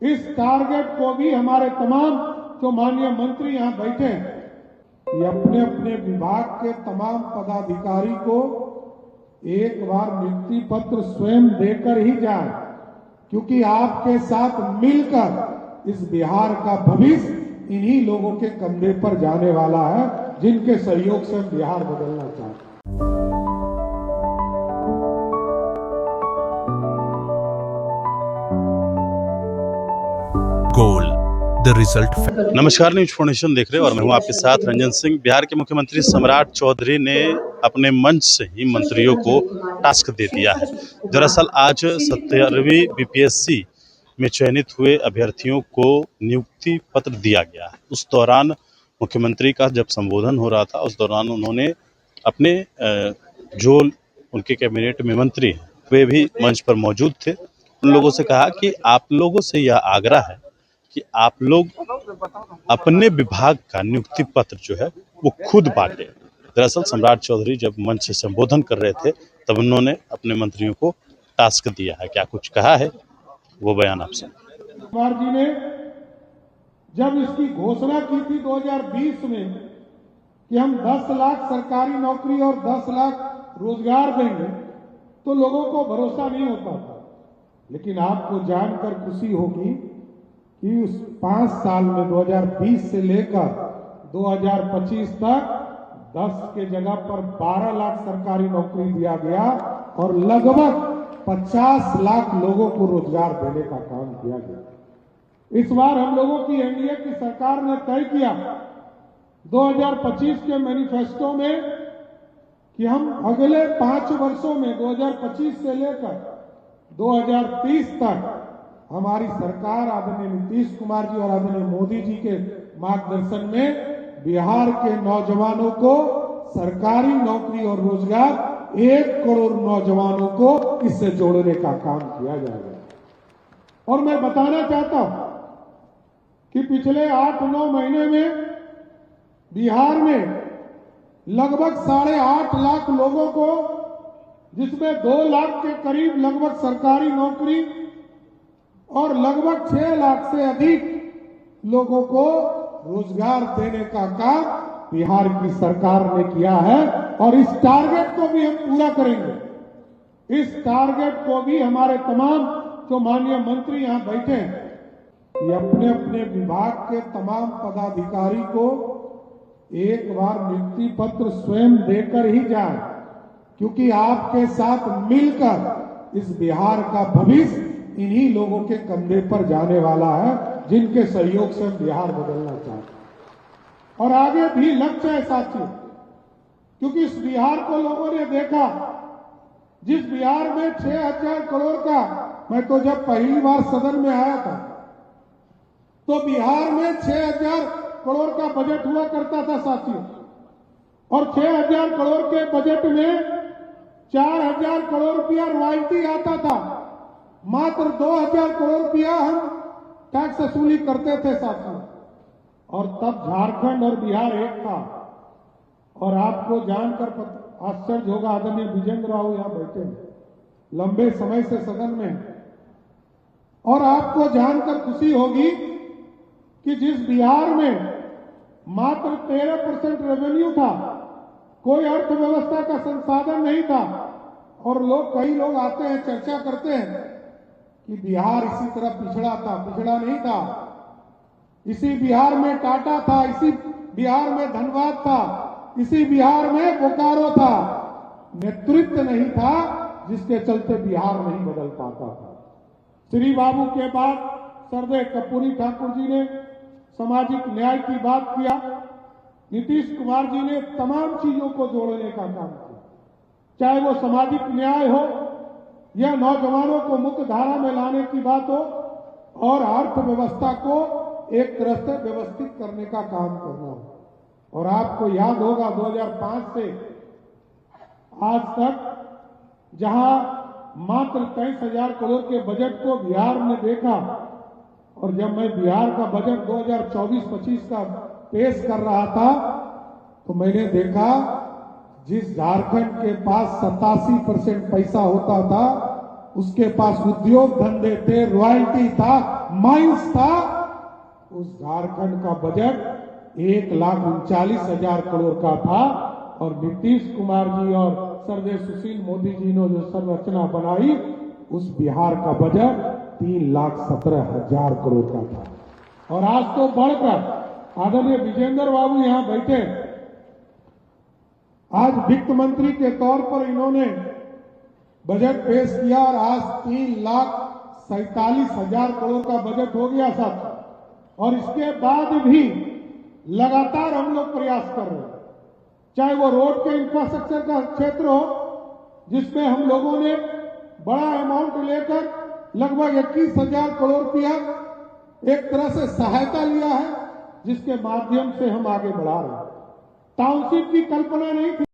इस टारगेट को भी हमारे तमाम जो माननीय मंत्री यहाँ बैठे हैं, ये अपने अपने विभाग के तमाम पदाधिकारी को एक बार नियुक्ति पत्र स्वयं देकर ही जाए, क्योंकि आपके साथ मिलकर इस बिहार का भविष्य इन्हीं लोगों के कंधे पर जाने वाला है, जिनके सहयोग से हम बिहार बदलना चाहते हैं। Goal the result. नमस्कार, न्यूज फाउंडेशन देख रहे हैं और मैं हूं आपके साथ रंजन सिंह। बिहार के मुख्यमंत्री सम्राट चौधरी ने अपने मंच से ही मंत्रियों को टास्क दे दिया है। दरअसल आज 17वीं बीपीएससी में चयनित हुए अभ्यर्थियों को नियुक्ति पत्र दिया गया है। उस दौरान मुख्यमंत्री का जब संबोधन हो रहा था, उस दौरान उन्होंने अपने जो उनके कैबिनेट में मंत्री हैं वे भी मंच पर मौजूद थे। उन लोगों से कहा कि आप लोगों से यह आग्रह है कि आप लोग अपने विभाग का नियुक्ति पत्र जो है वो खुद बांटे। दरअसल सम्राट चौधरी जब मंच से संबोधन कर रहे थे तब उन्होंने अपने मंत्रियों को टास्क दिया है। क्या कुछ कहा है वो बयान आप सुनिए। कुमार जी ने जब इसकी घोषणा की थी 2020 में कि हम 10 लाख सरकारी नौकरी और 10 लाख रोजगार देंगे, तो लोगों को भरोसा नहीं होता था। लेकिन आपको जानकर खुशी होगी कि उस 5 साल में 2020 से लेकर 2025 तक 10 के जगह पर 12 लाख सरकारी नौकरी दिया गया और लगभग 50 लाख लोगों को रोजगार देने का काम किया गया। इस बार हम लोगों की एनडीए की सरकार ने तय किया 2025 के मैनिफेस्टो में कि हम अगले 5 वर्षों में 2025 से लेकर 2030 तक हमारी सरकार आदरणीय नीतीश कुमार जी और आदरणीय मोदी जी के मार्गदर्शन में बिहार के नौजवानों को सरकारी नौकरी और रोजगार 1 करोड़ नौजवानों को इससे जोड़ने का काम किया जाएगा। और मैं बताना चाहता हूं कि पिछले 8-9 महीने में बिहार में लगभग 8.5 लाख लोगों को, जिसमें 2 लाख के करीब लगभग सरकारी नौकरी और लगभग 6 लाख से अधिक लोगों को रोजगार देने का काम बिहार की सरकार ने किया है और इस टारगेट को भी हम पूरा करेंगे। इस टारगेट को भी हमारे तमाम जो माननीय मंत्री यहां बैठे हैं, ये अपने अपने विभाग के तमाम पदाधिकारी को एक बार नियुक्ति पत्र स्वयं देकर ही जाए, क्योंकि आपके साथ मिलकर इस बिहार का भविष्य इन्हीं लोगों के कंधे पर जाने वाला है, जिनके सहयोग से हम बिहार बदलना चाहते हैं। और आगे भी लक्ष्य है साथियों, क्योंकि इस बिहार को लोगों ने देखा, जिस बिहार में 6,000 करोड़ का, मैं तो जब पहली बार सदन में आया था तो बिहार में 6,000 करोड़ का बजट हुआ करता था साथियों, और 6,000 करोड़ के बजट में 4,000 करोड़ रुपया रॉयल्टी आता था, मात्र 2,000 करोड़ रुपया हम टैक्स वसूली करते थे साथियों। और तब झारखंड और बिहार एक था। और आपको जानकर आश्चर्य होगा, आदरणीय विजेंद्र राव यहां बैठे हैं, लंबे समय से सदन में हैं, और आपको जानकर खुशी होगी कि जिस बिहार में मात्र 13% रेवेन्यू था, कोई अर्थव्यवस्था का संसाधन नहीं था, और कई लोग आते हैं चर्चा करते हैं कि बिहार इसी तरह पिछड़ा था, पिछड़ा नहीं था। इसी बिहार में टाटा था, इसी बिहार में धनबाद था, इसी बिहार में बोकारो था। नेतृत्व नहीं था, जिसके चलते बिहार नहीं बदल पाता था। श्री बाबू के बाद सरदेव कर्पूरी ठाकुर जी ने सामाजिक न्याय की बात किया, नीतीश कुमार जी ने तमाम चीजों को जोड़ने का काम किया, चाहे वो सामाजिक न्याय हो या नौजवानों को मुख्य धारा में लाने की बात हो, और अर्थव्यवस्था को एक तरह से व्यवस्थित करने का काम करना हो। और आपको याद होगा 2005 से आज तक जहां मात्र 23,000 करोड़ के बजट को बिहार ने देखा, और जब मैं बिहार का बजट 2024-25 का पेश कर रहा था तो मैंने देखा जिस झारखंड के पास 87% पैसा होता था, उसके पास उद्योग धंधे थे, रॉयल्टी था, माइंस था। उस झारखंड का बजट 1,39,000 करोड़ का था और नीतीश कुमार जी और सर्वे सुशील मोदी जी ने जो संरचना बनाई, उस बिहार का बजट 3,17,000 करोड़ का था। और आज तो बढ़कर आदरणीय विजेंद्र बाबू यहां बैठे, आज वित्त मंत्री के तौर पर इन्होंने बजट पेश किया और आज 3,47,000 करोड़ का बजट हो गया साथ। और इसके बाद भी लगातार हम लोग प्रयास कर रहे हैं, चाहे वो रोड के इंफ्रास्ट्रक्चर का क्षेत्र हो, जिसमें हम लोगों ने बड़ा अमाउंट लेकर लगभग 21,000 करोड़ किया, एक तरह से सहायता लिया है, जिसके माध्यम से हम आगे बढ़ा रहे हैं। टाउनशिप की कल्पना नहीं थी।